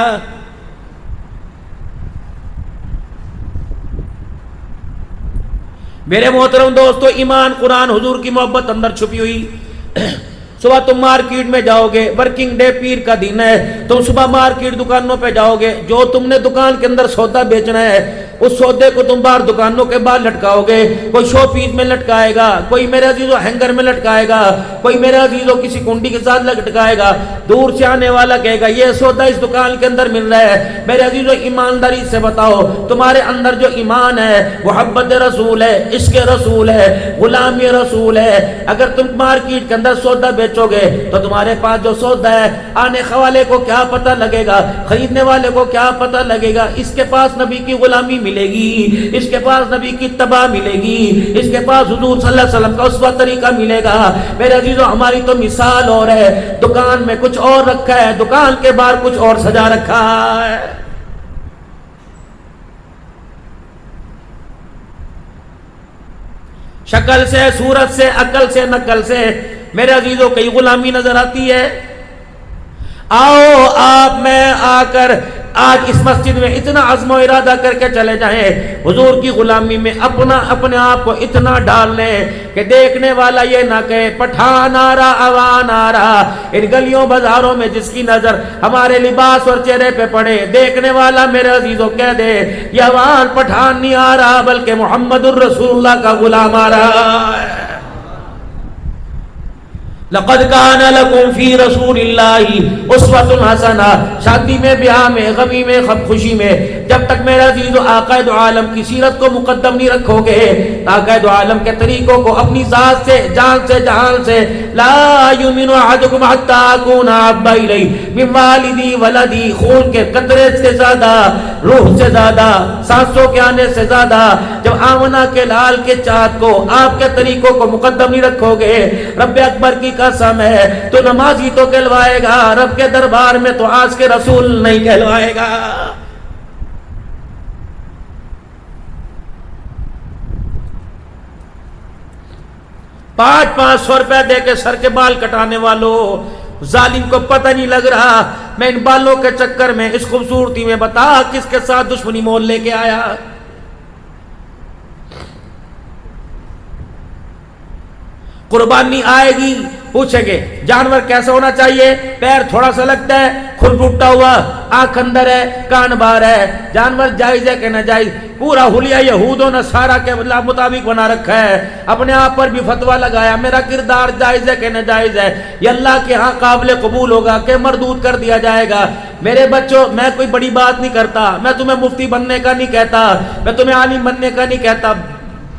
S1: میرے محترم دوستو، ایمان، قرآن، حضور کی محبت اندر چھپی ہوئی. صبح تم مارکیٹ میں جاؤ گے، ورکنگ ڈے پیر کا دن ہے، تم صبح مارکیٹ دکانوں پہ جاؤ گے، جو تم نے دکان کے اندر سودا بیچنا ہے اس سودے کو تم باہر دکانوں کے باہر لٹکاؤ گے. کوئی شو پیس میں لٹکائے گا، کوئی میرے عزیزو ہینگر میں لٹکائے گا، کوئی میرے عزیزو کسی کنڈی کے ساتھ لٹکائے گا. دور سے آنے والا کہے گا یہ سودا اس دکان کے اندر مل رہا ہے. میرے عزیزو ایمانداری سے بتاؤ، تمہارے اندر جو ایمان ہے، محبت رسول ہے، عشق رسول ہے، غلامی رسول ہے. اگر تم مارکیٹ کے اندر سودا بیچو گے تو تمہارے پاس جو سودا ہے آنے والے کو کیا پتہ لگے گا، خریدنے والے کو کیا پتہ لگے گا. اس کے پاس نبی کی غلامی ملے گی، اس کے پاس نبی کی اتباع ملے گی، اس کے پاس حضور صلی اللہ علیہ وسلم کا اسوہ طریقہ ملے گا. میرے عزیزو، ہماری تو مثال اور ہے، دکان میں کچھ اور رکھا ہے، دکان کے باہر کچھ اور سجا رکھا ہے. شکل سے، صورت سے، عقل سے، نقل سے میرے عزیزوں کئی غلامی نظر آتی ہے. آؤ آپ میں آ کر آج اس مسجد میں اتنا عزم و ارادہ کر کے چلے جائیں حضور کی غلامی میں اپنے آپ کو اتنا ڈال لیں کہ دیکھنے والا یہ نہ کہے پٹھان آ رہا، عوان آ رہا. ان گلیوں بازاروں میں جس کی نظر ہمارے لباس اور چہرے پہ پڑے، دیکھنے والا میرے عزیزوں کہہ دے یہ عوان پٹھان نہیں آ رہا بلکہ محمد الرسول اللہ کا غلام آ رہا ہے. لقد کان لکم فی رسول اللہ اسوۃ حسنہ. شادی میں، بیاہ میں، غمی میں، خوشی میں جب تک میرے عزیز آقا دو عالم کی سیرت کو مقدم نہیں رکھو گے، آقا دو عالم کے طریقوں کو اپنی ذات سے، جان سے، جہان سے، لا یؤمن احدکم حتی اکون احب الیہ من والدی ولدی، خون کے قطرے سے زیادہ، روح سے زیادہ، سانسوں کے آنے سے زیادہ جب آمنہ کے لال کے چاہت کو، آپ کے طریقوں کو مقدم نہیں رکھو گے، رب اکبر کی قسم ہے تو نمازی تو کہلوائے گا، رب کے دربار میں تو آج کے رسول نہیں کہلوائے گا. 500 روپے دے کے سر کے بال کٹانے والوں، ظالم کو پتہ نہیں لگ رہا میں ان بالوں کے چکر میں، اس خوبصورتی میں، بتا کس کے ساتھ دشمنی مول لے کے آیا. قربانی آئے گی، پوچھیں گے جانور کیسا ہونا چاہیے؟ پیر تھوڑا سا لگتا ہے، کھل ٹوٹا ہوا، آنکھ اندر ہے، کان باہر ہے. جانور جائز ہے کہ ناجائز؟ پورا حلیہ یہود و نصارہ کے مطابق بنا رکھا ہے. اپنے آپ پر بھی فتویٰ لگایا میرا کردار جائز ہے کہ ناجائز ہے، یہ اللہ کے ہاں قابل قبول ہوگا کہ مردود کر دیا جائے گا. میرے بچوں، میں کوئی بڑی بات نہیں کرتا، میں تمہیں مفتی بننے کا نہیں کہتا، میں تمہیں عالم بننے کا نہیں کہتا،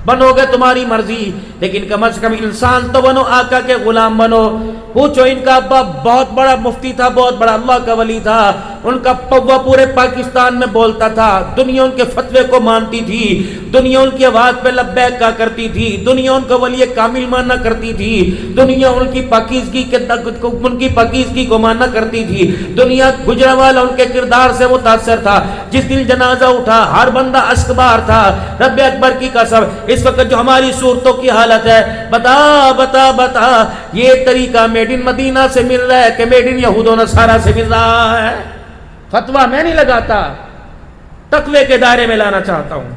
S1: بنو گے تمہاری مرضی، لیکن کم از کم انسان تو بنو، آقا کے غلام بنو. پوچھو ان کا ابا بہت بڑا مفتی تھا، بہت بڑا اللہ کا ولی تھا، ان کا پوا پورے پاکستان میں بولتا تھا، دنیا ان کے فتوے کو مانتی تھی، دنیا ان کی آواز پہ لبیک کہا کرتی تھی، دنیا ان کو ولی کامل مانا کرتی تھی، دنیا ان کی پاکیزگی کو مانا کرتی تھی، دنیا گجرانوالہ ان کے کردار سے متاثر تھا. جس دن جنازہ اٹھا ہر بندہ اشکبار تھا. رب اکبر کی قسم اس وقت جو ہماری صورتوں کی حالت ہے، بتا بتا بتا یہ طریقہ میڈ ان مدینہ سے مل رہا ہے کہ میڈ ان یہود و نصارہ سے مل رہا ہے؟ فتویٰ میں نہیں لگاتا، تقوی کے دائرے میں لانا چاہتا ہوں.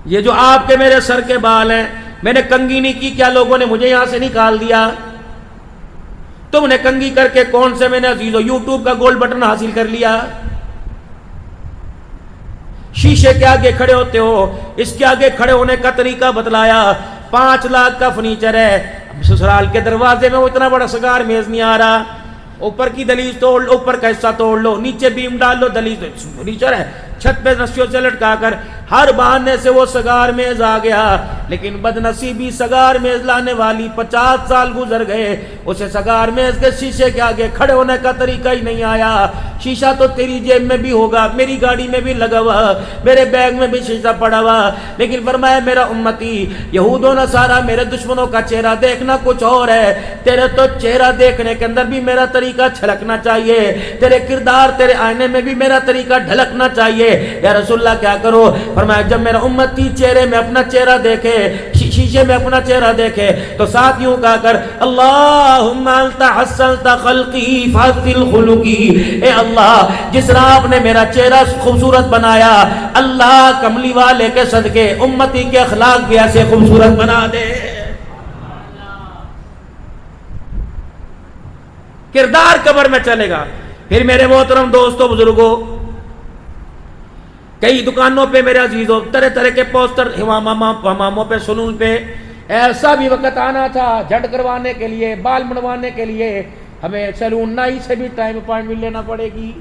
S1: یہ جو آپ کے میرے سر کے بال ہیں، میں نے کنگھی نہیں کی، کیا لوگوں نے مجھے یہاں سے نکال دیا؟ تم نے کنگھی کر کے کون سے میں نے عزیزو یوٹیوب کا گولڈ بٹن حاصل کر لیا؟ شیشے کے آگے کھڑے ہوتے ہو، اس کے آگے کھڑے ہونے کا طریقہ بتلایا. 5 لاکھ کا فرنیچر ہے، سسرال کے دروازے میں وہ اتنا بڑا سگار میز نہیں آ رہا. اوپر کی دلیز توڑ لو، اوپر کا حصہ توڑ لو، نیچے بیم ڈال لو، دلیز فرنیچر ہے، چھت پہ رسیوں سے لٹکا کر ہر بہانے سے وہ سگار میز آ گیا. لیکن بدنصیبی سگار میز لانے والی 50 سال گزر گئے، اسے سگار میز کے شیشے کے آگے کھڑے ہونے کا طریقہ ہی نہیں آیا. شیشہ تو تیری جیب میں بھی ہوگا، میری گاڑی میں بھی لگا ہوا، میرے بیگ میں بھی شیشہ پڑا ہوا، لیکن فرمایا میرا امتی یہود و نصارہ میرے دشمنوں کا چہرہ دیکھنا کچھ اور ہے، تیرے تو چہرہ دیکھنے کے اندر بھی میرا طریقہ چھلکنا چاہیے، تیرے کردار، تیرے آئینے میں بھی میرا طریقہ ڈھلکنا چاہیے. یا رسول اللہ کیا کرو؟ فرمایا جب میرا امتی چہرے میں اپنا چہرہ دیکھے، شیشے میں اپنا چہرہ دیکھے تو ساتھ یوں کہا کر اللہم انت حسنت خلقی فحسن خلقی، اے اللہ جس طرح آپ نے میرا چہرہ خوبصورت بنایا، اللہ کملی والے کے صدقے امتی کے اخلاق بھی ایسے خوبصورت بنا دے. کردار قبر میں چلے گا. پھر میرے محترم دوستوں، بزرگوں، کئی دکانوں پہ میرے عزیزوں طرح طرح کے پوسٹر، حماموں پہ، سلون پہ. ایسا بھی وقت آنا تھا جھڑ کروانے کے لیے، بال منڈوانے کے لیے ہمیں سیلون نائی سے بھی ٹائم اپائنٹمنٹ لینا پڑے گی.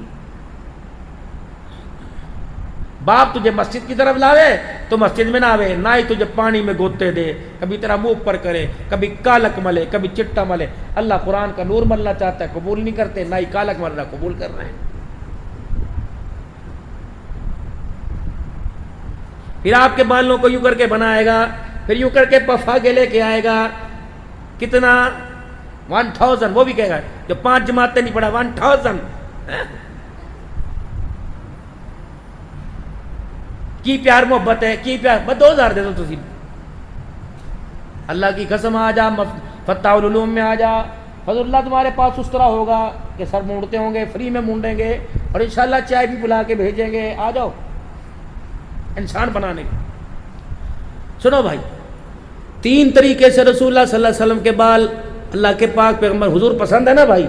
S1: باپ تجھے مسجد کی طرف لاوے تو مسجد میں نہ آوے، نائی تجھے پانی میں گوتے دے، کبھی تیرا منہ پر کرے، کبھی کالک ملے، کبھی چٹا ملے. اللہ قرآن کا نور ملنا چاہتا ہے، قبول نہیں کرتے، نائی کالک مل رہا قبول کر رہے ہیں. پھر آپ کے بالوں کو یوں کر کے بنائے گا، پھر یوں کر کے پفا کے لے کے آئے گا. کتنا؟ 1000. وہ بھی کہے گا جو 5 جماعتیں نہیں پڑھا 1000. کی پیار محبت ہے کی پیار بس 2000 دے دو تسی اللہ کی قسم آ جا فتح العلوم میں آ جا فضل اللہ تمہارے پاس اس طرح ہوگا کہ سر مونڈتے ہوں گے فری میں مونڈیں گے اور انشاءاللہ چائے بھی بلا کے بھیجیں گے آ جاؤ انسان بنانے کے سنو بھائی 3 طریقے سے رسول اللہ صلی اللہ علیہ وسلم کے بال اللہ کے پاک پیغمبر حضور پسند ہے نا بھائی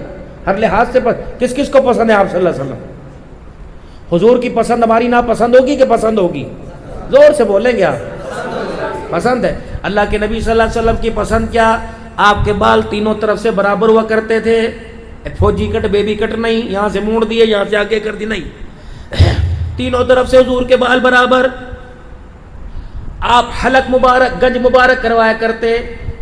S1: ہر لحاظ سے کس کس کو پسند ہے آپ صلی اللہ علیہ وسلم حضور کی پسند ہماری ناپسند ہوگی کہ پسند ہوگی زور سے بولیں گے آپ پسند ہے اللہ کے نبی صلی اللہ علیہ وسلم کی پسند کیا آپ کے بال تینوں طرف سے برابر ہوا کرتے تھے فوجی کٹ بیبی کٹ نہیں یہاں سے موڑ دیے یہاں سے آگے کر دی نہیں تینوں طرف سے حضور کے بال برابر آپ حلق مبارک گنج مبارک کروایا کرتے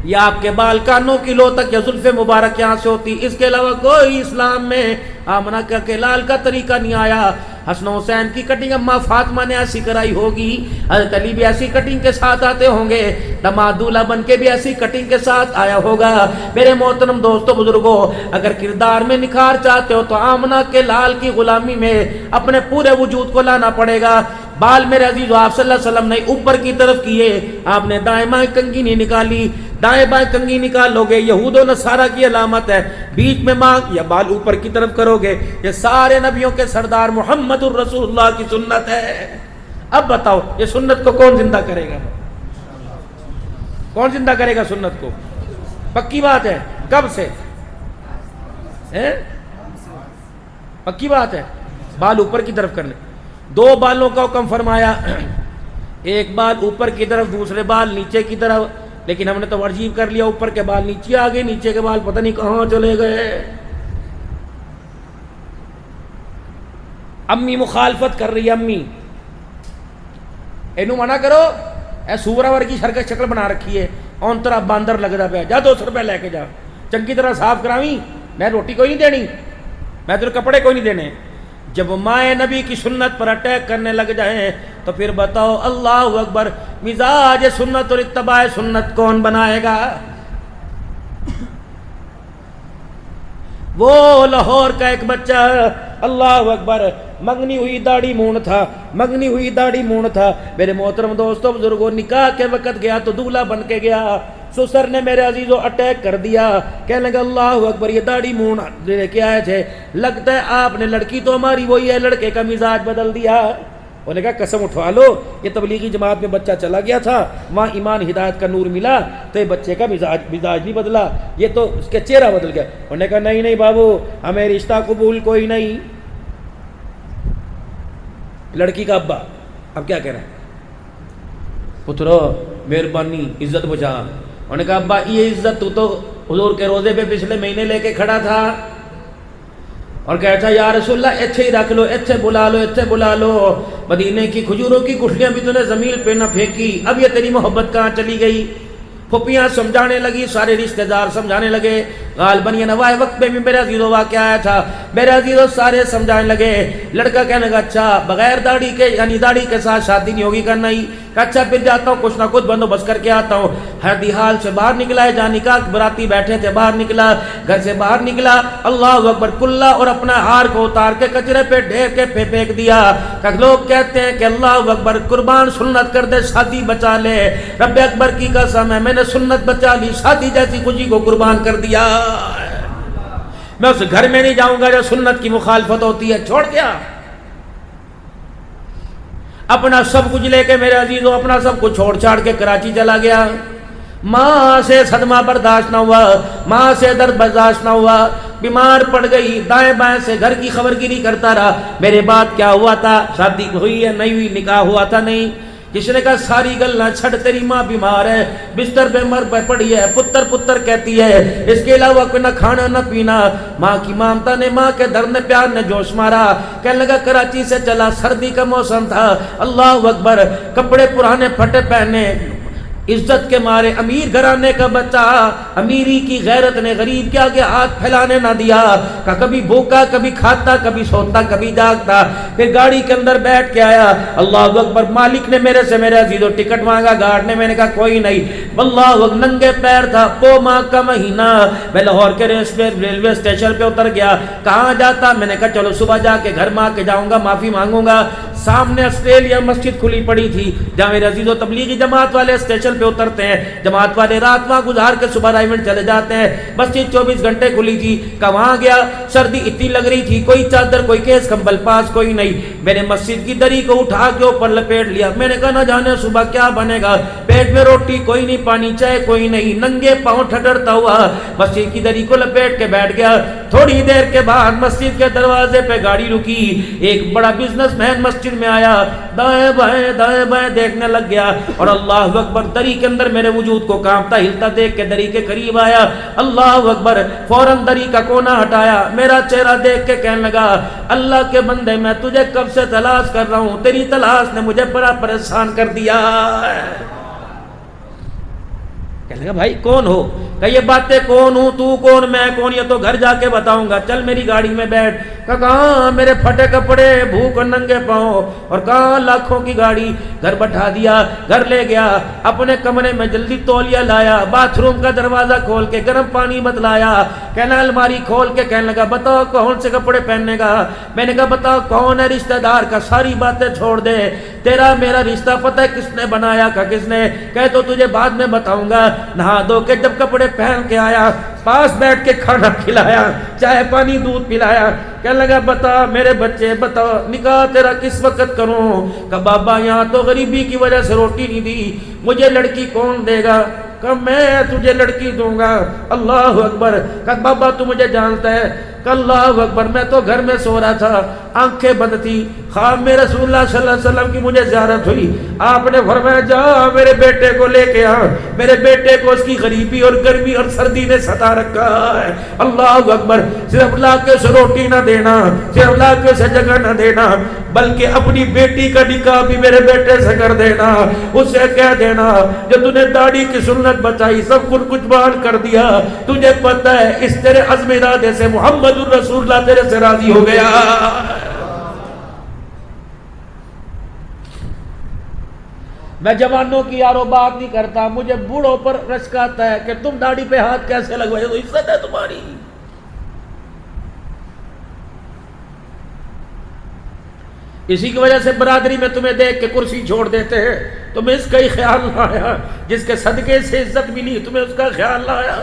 S1: یا آپ کے بال کانوں کی لو تک یا زلف مبارک یہاں سے ہوتی اس کے علاوہ کوئی اسلام میں آمنہ کے لال کا طریقہ نہیں آیا حسن حسین کی کٹنگ اماں فاطمہ نے ایسی کرائی ہوگی حضرت علی بھی ایسی کٹنگ کے ساتھ آتے ہوں گے داماد دولہا بن کے بھی ایسی کٹنگ کے ساتھ آیا ہوگا میرے محترم دوستو بزرگوں اگر کردار میں نکھار چاہتے ہو تو آمنہ کے لال کی غلامی میں اپنے پورے وجود کو لانا پڑے گا بال میرے عزیز آپ صلی اللہ علیہ وسلم نے اوپر کی طرف کیے آپ نے دائیں بائیں کنگھی نہیں نکالی دائیں بائیں کنگھی نکال لو گے یہود و نصارہ کی علامت ہے بیچ میں مانگ یا بال اوپر کی طرف کرو گے یہ سارے نبیوں کے سردار محمد الرسول اللہ کی سنت ہے اب بتاؤ یہ سنت کو کون زندہ کرے گا کون زندہ کرے گا سنت کو پکی بات ہے کب سے پکی بات ہے بال اوپر کی طرف کرنے 2 بالوں کا حکم فرمایا ایک بال اوپر کی طرف دوسرے بال نیچے کی طرف لیکن ہم نے تو عجیب کر لیا اوپر کے بال نیچے آ گئے نیچے کے بال پتہ نہیں کہاں چلے گئے امی مخالفت کر رہی ہے امی اینو منع کرو اے سورا ورگی شکل بنا رکھی ہے اون طرح باندر لگدا پیا جا 200 روپے لے کے جا چنگی طرح صاف کراویں میں روٹی کوئی نہیں دینی میں تیرے کپڑے کوئی نہیں دینے جب مائے نبی کی سنت پر اٹیک کرنے لگ جائیں تو پھر بتاؤ اللہ اکبر مزاج سنت اور اتباع سنت کون بنائے گا وہ لاہور کا ایک بچہ اللہ اکبر منگنی ہوئی داڑھی مونڈ تھا منگنی ہوئی داڑھی مونڈ تھا میرے محترم دوستو بزرگوں نکاح کے وقت گیا تو دولہا بن کے گیا سسر نے میرے عزیزوں اٹیک کر دیا کہنے لگا اللہ اکبر یہ داڑھی مونڈ لے کے آئے تھے لگتا ہے آپ نے لڑکی تو ہماری وہی ہے لڑکے کا مزاج بدل دیا انہوں نے کہا قسم اٹھوا لو یہ تبلیغی جماعت میں بچہ چلا گیا تھا وہاں ایمان ہدایت کا نور ملا تو یہ بچے کا مزاج نہیں بدلا یہ تو اس کے چہرہ بدل گیا انہوں نے کہا نہیں بابو ہمیں رشتہ قبول کوئی نہیں لڑکی کا ابا اب کیا کہہ رہا ہے پترو مہربانی عزت بچا انہوں نے کہا ابا یہ عزت تو حضور کے روزے پہ پچھلے مہینے لے کے کھڑا تھا اور کہتا یا رسول اللہ ایتھے ہی رکھ لو ایتھے بلا لو مدینے کی کھجوروں کی گٹھلیاں بھی تو نے زمین پہ نہ پھینکی اب یہ تیری محبت کہاں چلی گئی پھپیاں سمجھانے لگی سارے رشتہ دار سمجھانے لگے غالباً یہ نوائے وقت میں بھی میرا عزیزو واقعہ آیا تھا میرا عزیزو سارے سمجھانے لگے لڑکا کہنے لگا اچھا بغیر داڑھی کے یعنی داڑھی کے ساتھ شادی نہیں ہوگی کرنا ہی اچھا پھر جاتا ہوں کچھ نہ کچھ بندوبست کر کے آتا ہوں ہردی حال سے باہر نکلا ہے جہاں نکاح براتی بیٹھے تھے باہر نکلا گھر سے باہر نکلا اللہ اکبر کلا اور اپنا ہار کو اتار کے کچرے پہ ڈھیر کے پھینک دیا لوگ کہتے ہیں کہ اللہ اکبر قربان سنت کر دے شادی بچا لے رب اکبر کی قسم ہے میں نے سنت بچا لی شادی جیسی خوشی کو قربان کر دیا میں اس گھر میں نہیں جاؤں گا جو سنت کی مخالفت ہوتی ہے چھوڑ گیا اپنا سب کچھ لے کے میرے عزیزوں اپنا سب کچھ چھوڑ چھاڑ کے کراچی چلا گیا ماں سے صدمہ برداشت نہ ہوا ماں سے درد برداشت نہ ہوا بیمار پڑ گئی دائیں بائیں سے گھر کی خبر گیری کرتا رہا میرے بعد کیا ہوا تھا شادی ہوئی ہے نہیں ہوئی نکاح ہوا تھا نہیں جس نے کہا ساری گل نہ چھڑ تیری ماں بیمار ہے بستر پہ مر پڑی ہے پتر کہتی ہے اس کے علاوہ کوئی نہ کھانا نہ پینا ماں کی مامتا نے ماں کے درد نے پیار نے جوش مارا کہنے لگا کراچی سے چلا سردی کا موسم تھا اللہ اکبر کپڑے پرانے پھٹے پہنے عزت کے مارے امیر گھرانے کا بچہ امیری کی غیرت نے غریب کے آگے ہاتھ پھیلانے نہ دیا کہ کبھی بھوکا کبھی کھاتا کبھی سوتا کبھی جاگتا. پھر گاڑی کے اندر بیٹھ کے آیا, اللہ اکبر, مالک نے میرے سے میرے عزیزو ٹکٹ مانگا, گارڈ نے, میں نے کہا کوئی نہیں, اللہ اکبر, ننگے پیر تھا, پو ماہ کا مہینہ, میں لاہور کے ریلوے اسٹیشن پہ اتر گیا. کہاں جاتا؟ میں نے کہا چلو صبح جا کے گھر میں آ کے جاؤں گا, معافی مانگوں گا. سامنے آسٹریلیا مسجد کھلی پڑی تھی جہاں میرے عزیزو تبلیغی جماعت والے اسٹیشن پہ اترتے ہیں, جماعت والے رات وہاں گزار کے صبح رائمنڈ چلے جاتے ہیں. مسجد 24 گھنٹے کھلی تھی. کہاں گیا, سردی اتنی لگ رہی تھی, کوئی چادر کوئی کیس کمبل پاس کوئی نہیں. میں نے مسجد کی دری کو اٹھا کے اوپر لپیٹ لیا. میں نے کہا نہ جانے صبح کیا بنے گا, پیٹ میں روٹی کوئی نہیں, پانی چائے کوئی نہیں, ننگے پاؤں ٹھٹرتا ہوا مسجد کی دری کو لپیٹ کے بیٹھ گیا. تھوڑی دیر کے بعد مسجد کے دروازے پہ گاڑی رکی, ایک بڑا بزنس مین مسجد میں آیا, دائیں بائیں دیکھنے لگ گیا, اور اللہ اکبر, دری کے اندر میرے وجود کو کانپتا ہلتا دیکھ کے دری کے قریب آیا. اللہ اکبر, فوراً دری کا کونا ہٹایا, میرا چہرہ دیکھ کے کہنے لگا, اللہ کے بندے میں تجھے کب سے تلاش کر رہا ہوں, تیری تلاش نے مجھے بڑا پریشان کر دیا. کہنے لگا بھائی کون ہو؟ کہ یہ باتیں کون ہوں, تو کون, میں کون, یہ تو گھر جا کے بتاؤں گا, چل میری گاڑی میں بیٹھ. کہاں میرے پھٹے کپڑے, بھوک اور ننگے پاؤں, اور کہاں لاکھوں کی گاڑی. گھر بٹھا دیا, گھر لے گیا, اپنے کمرے میں جلدی تولیہ لایا, باتھ روم کا دروازہ کھول کے گرم پانی بتلایا. کہنا الماری کھول کے کہنے لگا بتاؤ کون سے کپڑے پہننے گا. میں نے کہا بتاؤ کون ہے رشتہ دار کا, ساری باتیں چھوڑ دے, تیرا میرا رشتہ پتہ ہے کس نے بنایا کا کس نے, کہ تو تجھے بعد میں بتاؤں گا. نہا دھو کے جب کپڑے پہن کے آیا, پاس بیٹھ کے کھانا کھلایا, چائے پانی دودھ پلایا. کہنے لگا بتا میرے بچے, بتا نکاح تیرا کس وقت کروں. کہ بابا یہاں تو غریبی کی وجہ سے روٹی نہیں دی, مجھے لڑکی کون دے گا؟ کہ میں تجھے لڑکی دوں گا. اللہ اکبر. کہ بابا تو مجھے جانتا ہے. کہ اللہ اکبر, میں تو گھر میں سو رہا تھا, آنکھیں بند تھی, خواب میں رسول اللہ صلی اللہ علیہ وسلم کی مجھے زیارت ہوئی. آپ نے فرمایا جا میرے بیٹے کو لے کے آ, میرے بیٹے کو اس کی غریبی اور گرمی اور سردی نے ستا رکھا ہے. اللہ اکبر. صرف لا کے اسے روٹی نہ دینا, صرف لا کے اسے جگہ نہ دینا, بلکہ اپنی بیٹی کا نکاح بھی میرے بیٹے سے کر دینا. اسے کہہ دینا جو تو نے داڑھی کی سنت بچائی سب کچھ بحال کر دیا, تجھے پتہ ہے اس تیرے عزم ارادے سے محمد الرسول اللہ تیرے سے راضی ہو گیا. میں جوانوں کی یارو بات نہیں کرتا, مجھے بوڑھوں پر رشک آتا ہے کہ تم داڑھی پہ ہاتھ کیسے لگوائے, تو عزت ہے تمہاری. اسی کی وجہ سے برادری میں تمہیں دیکھ کے کرسی چھوڑ دیتے ہیں, تمہیں اس کا ہی خیال نہ آیا, جس کے صدقے سے عزت ملی تمہیں اس کا خیال نہ آیا.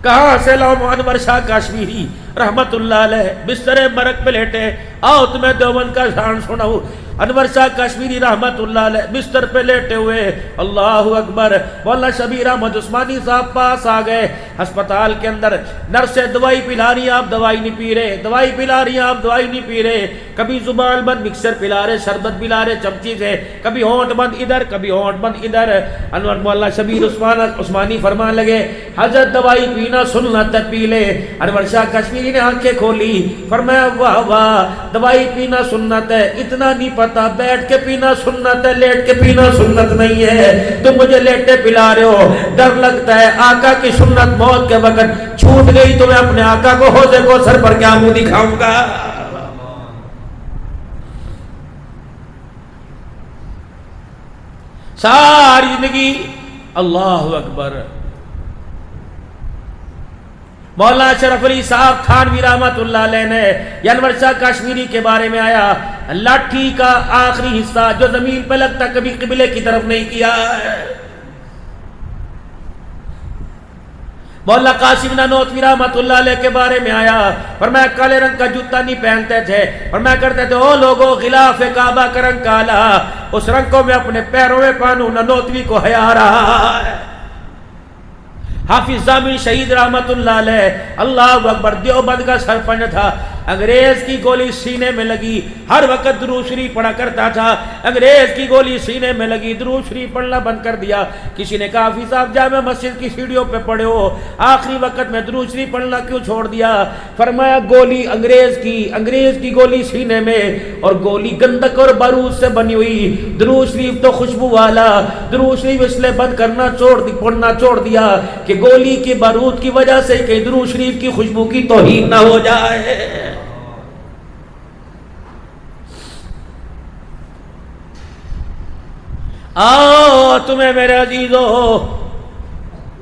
S1: کہاں سے لاؤں انور شاہ کاشمیری رحمت اللہ علیہ بستر مرگ پہ لیٹے, آؤ تمہیں دیوبند کا شان سناؤں. انور شاہ کشمیری رحمت اللہ علیہ بستر پہ لیٹے ہوئے, اللہ اکبر, مولانا شبیر احمد عثمانی صاحب پاس آ گئے. ہسپتال کے اندر نرسیں دوائی پلا رہی ہیں, آپ دوائی نہیں پی رہے, دوائی پلا رہی ہیں, آپ دوائی نہیں پی رہے. کبھی زبان بند مکسر پلا رہے, شربت پلا رہے چمچی سے, کبھی ہونٹ بند ادھر کبھی ہونٹ بند ادھر. انور مولانا شبیر عثمانی فرمان لگے حضرت دوائی پینا سنت ہے, پی لے. انور شاہ کشمیری نے آنکھیں کھولی, فرمایا واہ واہ, دوائی پینا سنت ہے, اتنا نہیں پتا بیٹھ کے پینا سنت ہے, لیٹ کے پینا سنت نہیں ہے. تم مجھے لیٹے پلا رہے ہو, ڈر لگتا ہے آقا کی سنت موت کے وقت چھوٹ گئی تو میں اپنے آقا کو حوض کوثر پر کیا منہ دکھاؤں گا. ساری زندگی اللہ اکبر. مولانا شرف علی صاحب تھانوی رحمت اللہ علیہ نے انور شاہ کشمیری کے بارے میں آیا, لاٹھی کا آخری حصہ جو زمین پہ لگتا کبھی قبلے کی طرف نہیں کیا ہے. مولانا قاسم نانوتوی رحمت اللہ علیہ کے بارے میں آیا, فرمایا کالے رنگ کا جوتا نہیں پہنتے تھے, فرمایا کرتے تھے او لوگوں غلاف کعبہ کا رنگ کالا, اس رنگ کو میں اپنے پیروں میں پہنوں, نانوتوی کو حیا رہا ہے. حافظ ضامن شہید رحمت اللہ علیہ, اللہ اکبر, دیوبند کا سرپنچ تھا, انگریز کی گولی سینے میں لگی، ہر وقت درود شریف پڑھا کرتا تھا، انگریز کی گولی سینے میں لگی، درود شریف پڑھنا بند کر دیا۔ کسی نے کہا حافظ صاحب جامع مسجد کی سیڑھیوں پہ پڑھے ہو، آخری وقت میں درود شریف پڑھنا کیوں چھوڑ دیا؟ فرمایا گولی انگریز کی گولی سینے میں، اور گولی گندک اور بارود سے بنی ہوئی، درود شریف تو خوشبو والا، درود شریف اس لیے بند کرنا پڑھنا چھوڑ دیا کہ گولی کی بارود کی وجہ سے کہ درود شریف کی خوشبو کی توہین نہ ہو جائے۔ آؤ تمہیں میرے عزیزو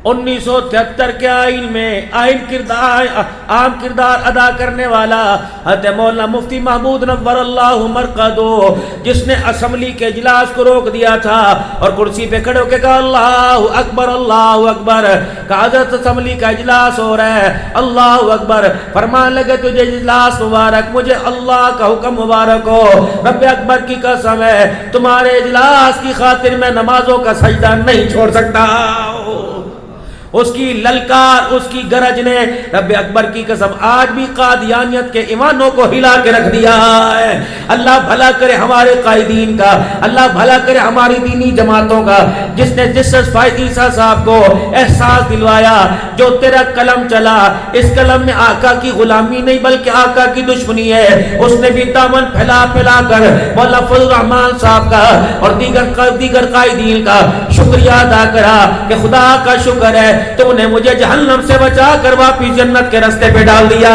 S1: 1973 کے آئین میں عام کردار ادا کرنے والا حضرت مولانا مفتی محمود نور اللہ مرقدو، جس نے اسمبلی کے اجلاس کو روک دیا تھا اور کرسی پہ کھڑے ہو کے کہا اللہ اکبر اللہ اکبر، کہا حضرت اسمبلی کا اجلاس ہو رہا ہے، اللہ اکبر، فرمان لگے تجھے اجلاس مبارک، مجھے اللہ کا حکم مبارک ہو، رب اکبر کی قسم ہے تمہارے اجلاس کی خاطر میں نمازوں کا سجدہ نہیں چھوڑ سکتا۔ اس کی للکار، اس کی گرج نے رب اکبر کی قسم آج بھی قادیانیت کے ایمانوں کو ہلا کے رکھ دیا ہے۔ اللہ بھلا کرے ہمارے قائدین کا، اللہ بھلا کرے ہماری دینی جماعتوں کا، جس نے جسٹس فائز عیسیٰ صاحب کو احساس دلوایا جو تیرا قلم چلا، اس قلم میں آقا کی غلامی نہیں بلکہ آقا کی دشمنی ہے، اس نے بھی دامن پھیلا پھیلا کر مولا فضل الرحمان صاحب کا اور دیگر قائدین کا شکریہ ادا کرا کہ خدا کا شکر ہے تو نے مجھے جہنم سے بچا کر واپس جنت کے راستے پہ ڈال دیا۔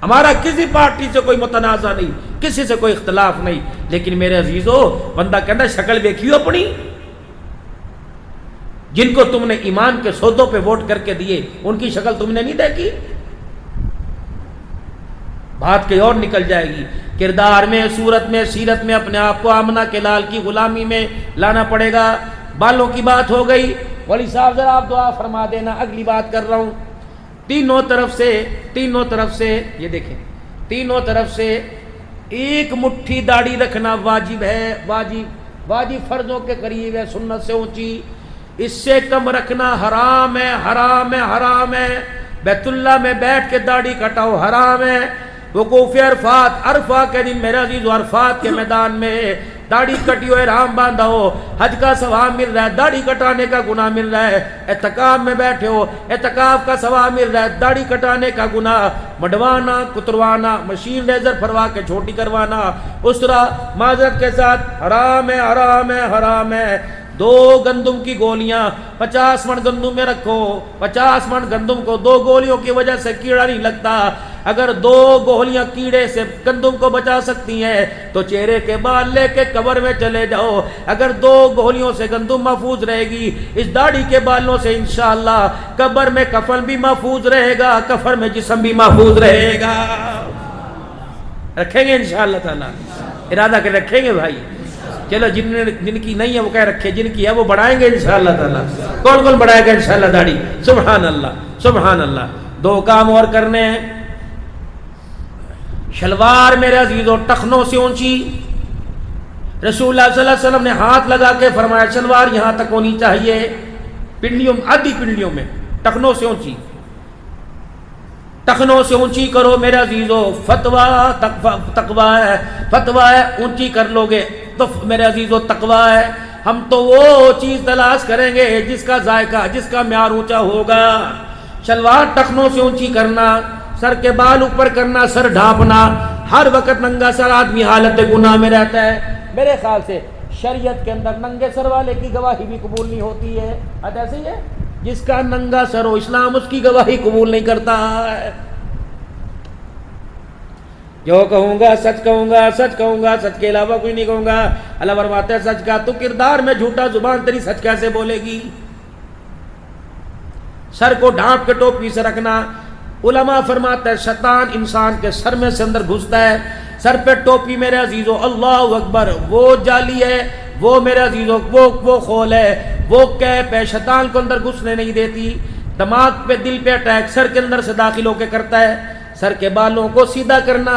S1: ہمارا کسی پارٹی سے کوئی متنازع نہیں، کسی سے کوئی اختلاف نہیں، لیکن میرے عزیزو بندہ کہنا شکل دیکھیو اپنی، جن کو تم نے ایمان کے سودوں پہ ووٹ کر کے دیے ان کی شکل تم نے نہیں دیکھی، بات کہیں اور نکل جائے گی۔ کردار میں، صورت میں، سیرت میں اپنے آپ کو آمنہ کے لال کی غلامی میں لانا پڑے گا۔ بالوں کی بات ہو گئی، ولی صاحب ذرا آپ دعا فرما دینا، اگلی بات کر رہا ہوں۔ تینوں طرف سے یہ دیکھیں، تینوں طرف سے ایک مٹھی داڑھی رکھنا واجب ہے، واجب فرضوں کے قریب ہے، سنت سے اونچی، اس سے کم رکھنا حرام ہے، حرام ہے، حرام ہے۔ بیت اللہ میں بیٹھ کے داڑھی کٹاؤ حرام ہے۔ وقوف عرفہ کے دن میرے عزیز عرفات کے میدان میں داڑھی کٹی ہو، احرام باندھا ہو، حج کا ثواب مل رہا ہے، داڑھی کٹانے کا گناہ مل رہا ہے۔ اعتکاف میں بیٹھے ہو، اعتکاف کا ثواب مل رہا ہے، داڑھی کٹانے کا گناہ، مڈوانا، کتروانا، مشین لیزر پھروا کے چھوٹی کروانا، اسرا معذرت کے ساتھ حرام ہے، حرام ہے، حرام ہے۔ 2 گندم کی گولیاں 50 من گندم میں رکھو، 50 من گندم کو 2 گولیوں کی وجہ سے کیڑا نہیں لگتا۔ اگر 2 گولیاں کیڑے سے گندم کو بچا سکتی ہیں تو چہرے کے بال لے کے قبر میں چلے جاؤ، اگر 2 گولیوں سے گندم محفوظ رہے گی، اس داڑھی کے بالوں سے انشاءاللہ قبر میں کفن بھی محفوظ رہے گا، کفن میں جسم بھی محفوظ رہے گا۔ رکھیں گے انشاءاللہ تعالی، ارادہ کر رکھیں گے بھائی۔ چلو جن کی نہیں ہے وہ کہہ رکھے، جن کی ہے وہ بڑھائیں گے انشاءاللہ تعالی۔ کون کون بڑھائے گا انشاءاللہ داڑھی؟ سبحان اللہ، سبحان اللہ۔ 2 کام اور کرنے ہیں۔ شلوار میرے عزیزوں ٹخنوں سے اونچی، رسول اللہ صلی اللہ علیہ وسلم نے ہاتھ لگا کے فرمایا شلوار یہاں تک ہونی چاہیے، پنڈلیوں آدھی پنڈلیوں میں، ٹخنوں سے اونچی، ٹخنوں سے اونچی کرو میرے عزیزوں۔ تقوی ہے، فتویٰ ہے، اونچی کر لو گے تو میرے عزیزوں تقوی ہے۔ ہم تو وہ چیز تلاش کریں گے جس کا ذائقہ، جس کا معیار اونچا ہوگا۔ شلوار ٹخنوں سے اونچی کرنا، سر کے بال اوپر کرنا، سر ڈھانپنا، ہر وقت ننگا سر آدمی حالت گناہ میں رہتا ہے۔ میرے خیال سے شریعت کے اندر ننگے سر والے کی گواہی بھی قبول نہیں ہوتی ہے، ایسے ہی ہے، جس کا ننگا سر ہو اسلام اس کی گواہی قبول نہیں کرتا ہے۔ جو کہوں گا سچ کہوں گا، سچ کہوں گا، سچ کے علاوہ کوئی نہیں کہوں گا۔ اللہ فرماتے ہیں سچ کا تو کردار میں جھوٹا، زبان تیری سچ کیسے بولے گی؟ سر کو ڈھانپ کے ٹوپی سے رکھنا۔ علماء فرماتے ہیں شیطان انسان کے سر میں سے اندر گھستا ہے، سر پہ ٹوپی میرے عزیزو اللہ اکبر، وہ جالی ہے، وہ میرے عزیزو وہ خول ہے، وہ کیپ ہے، شیطان کو اندر گھسنے نہیں دیتی۔ دماغ پہ، دل پہ اٹیک سر کے اندر سے داخل ہو کے کرتا ہے۔ سر کے بالوں کو سیدھا کرنا،